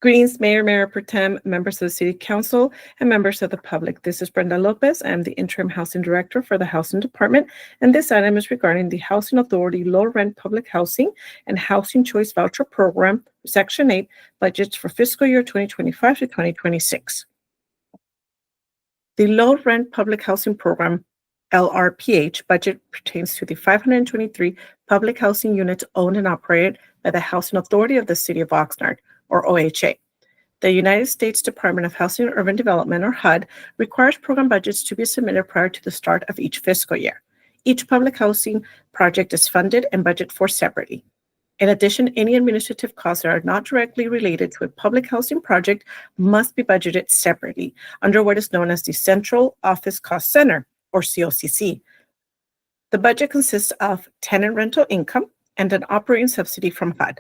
Greetings, Mayor Pro Tem, members of the City Council, and members of the public. This is Brenda Lopez. I'm the Interim Housing Director for the Housing Department, and this item is regarding the Housing Authority Low-Rent Public Housing and Housing Choice Voucher Program, Section 8, budgets for fiscal year 2025 to 2026. The Low-Rent Public Housing Program, LRPH, budget pertains to the 523 public housing units owned and operated by the Housing Authority of the City of Oxnard, or OHA. The United States Department of Housing and Urban Development, or HUD, requires program budgets to be submitted prior to the start of each fiscal year. Each public housing project is funded and budgeted for separately. In addition, any administrative costs that are not directly related to a public housing project must be budgeted separately under what is known as the Central Office Cost Center, or COCC. The budget consists of tenant rental income and an operating subsidy from HUD.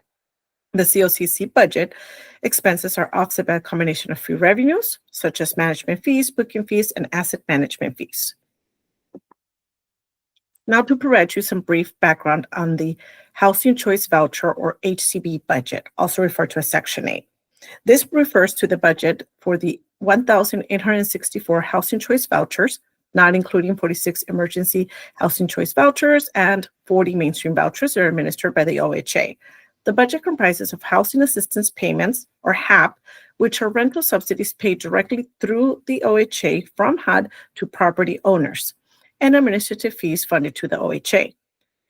The COCC budget expenses are offset by a combination of free revenues, such as management fees, booking fees, and asset management fees. Now to provide you some brief background on the Housing Choice Voucher, or HCV budget, also referred to as Section 8. This refers to the budget for the 1,864 Housing Choice Vouchers, not including 46 emergency Housing Choice Vouchers and 40 mainstream vouchers that are administered by the OHA. The budget comprises of housing assistance payments, or HAP, which are rental subsidies paid directly through the OHA from HUD to property owners, and administrative fees funded to the OHA.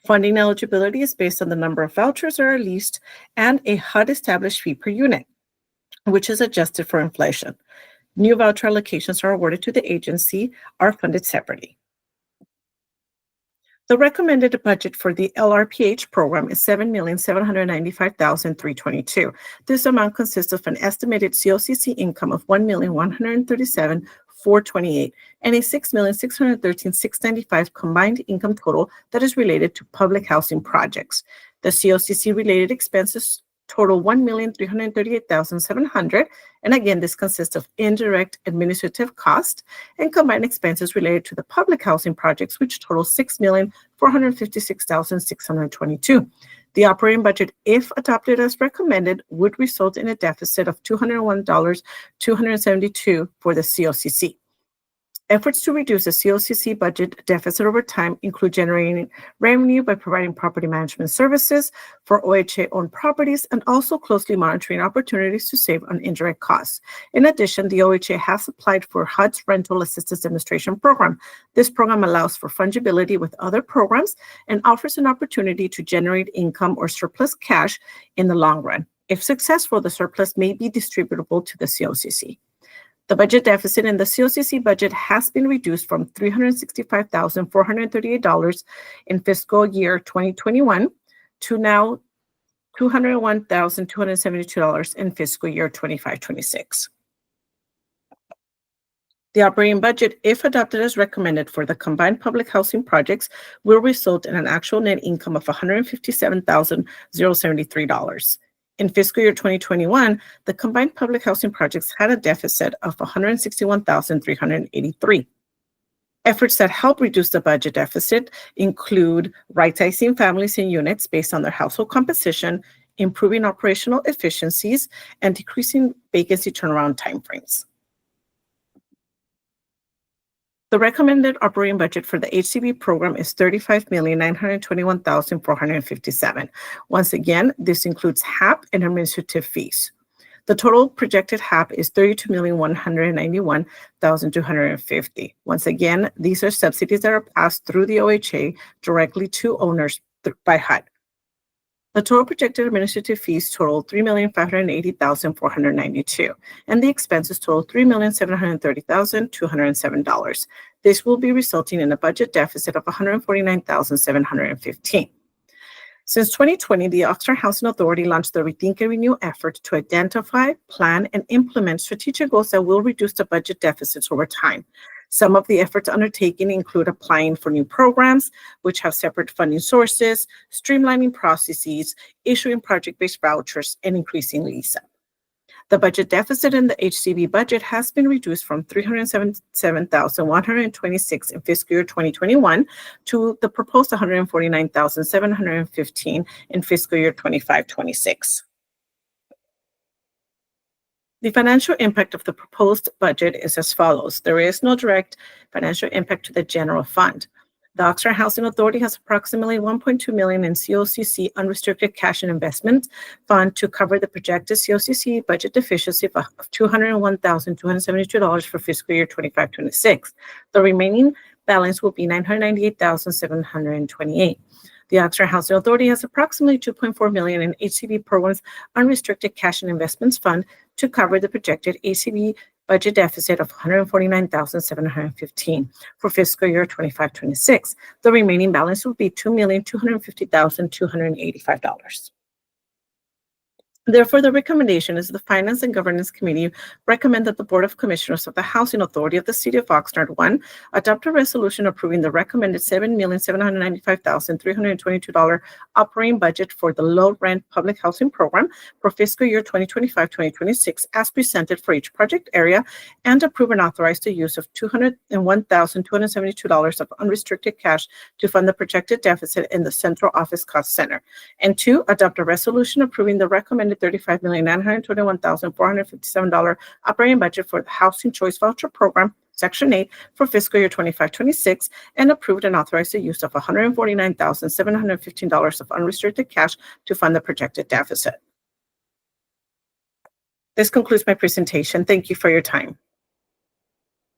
Funding eligibility is based on the number of vouchers that are leased and a HUD-established fee per unit, which is adjusted for inflation. New voucher allocations are awarded to the agency, are funded separately. The recommended budget for the LRPH program is $7,795,322. This amount consists of an estimated COCC income of $1,137,428 and a $6,613,695 combined income total that is related to public housing projects. The COCC related expenses total $1,338,700, and again, this consists of indirect administrative cost and combined expenses related to the public housing projects, which total $6,456,622. The operating budget, if adopted as recommended, would result in a deficit of $201,272 for the COCC. Efforts to reduce the COCC budget deficit over time include generating revenue by providing property management services for OHA-owned properties and also closely monitoring opportunities to save on indirect costs. In addition, the OHA has applied for HUD's Rental Assistance Demonstration Program. This program allows for fungibility with other programs and offers an opportunity to generate income or surplus cash in the long run. If successful, the surplus may be distributable to the COCC. The budget deficit in the COCC budget has been reduced from $365,438 in fiscal year 2021 to now $201,272 in fiscal year 25-26. The operating budget, if adopted as recommended for the combined public housing projects, will result in an actual net income of $157,073. In fiscal year 2021, the combined public housing projects had a deficit of $161,383. Efforts that help reduce the budget deficit include right-sizing families and units based on their household composition, improving operational efficiencies, and decreasing vacancy turnaround timeframes. The recommended operating budget for the HCV program is $35,921,457. Once again, this includes HAP and administrative fees. The total projected HAP is $32,191,250. Once again, these are subsidies that are passed through the OHA directly to owners by HUD. The total projected administrative fees total $3,580,492, and the expenses total $3,730,207. This will be resulting in a budget deficit of $149,715. Since 2020, the Oxnard Housing Authority launched the Rethink and Renew effort to identify, plan, and implement strategic goals that will reduce the budget deficits over time. Some of the efforts undertaken include applying for new programs, which have separate funding sources, streamlining processes, issuing project-based vouchers, and increasing lease-up. The budget deficit in the HCV budget has been reduced from $377,126 in fiscal year 2021 to the proposed $149,715 in fiscal year 25-26. The financial impact of the proposed budget is as follows. There is no direct financial impact to the general fund. The Oxnard Housing Authority has approximately $1.2 million in COCC unrestricted cash and investment fund to cover the projected COCC budget deficiency of $201,272 for fiscal year 25-26. The remaining balance will be $998,728. The Oxnard Housing Authority has approximately $2.4 million in HCB programs unrestricted cash and investments fund to cover the projected HCB budget deficit of $149,715 for fiscal year 25-26. The remaining balance will be $2,250,285. Therefore, the recommendation is the Finance and Governance Committee recommend that the Board of Commissioners of the Housing Authority of the City of Oxnard, 1, adopt a resolution approving the recommended $7,795,322 operating budget for the low-rent public housing program for fiscal year 2025-2026 as presented for each project area, and approve and authorize the use of $201,272 of unrestricted cash to fund the projected deficit in the Central Office Cost Center. And 2, adopt a resolution approving the recommended $35,921,457 operating budget for the Housing Choice Voucher Program, Section 8, for fiscal year 25-26, and approved and authorized the use of $149,715 of unrestricted cash to fund the projected deficit. This concludes my presentation. Thank you for your time.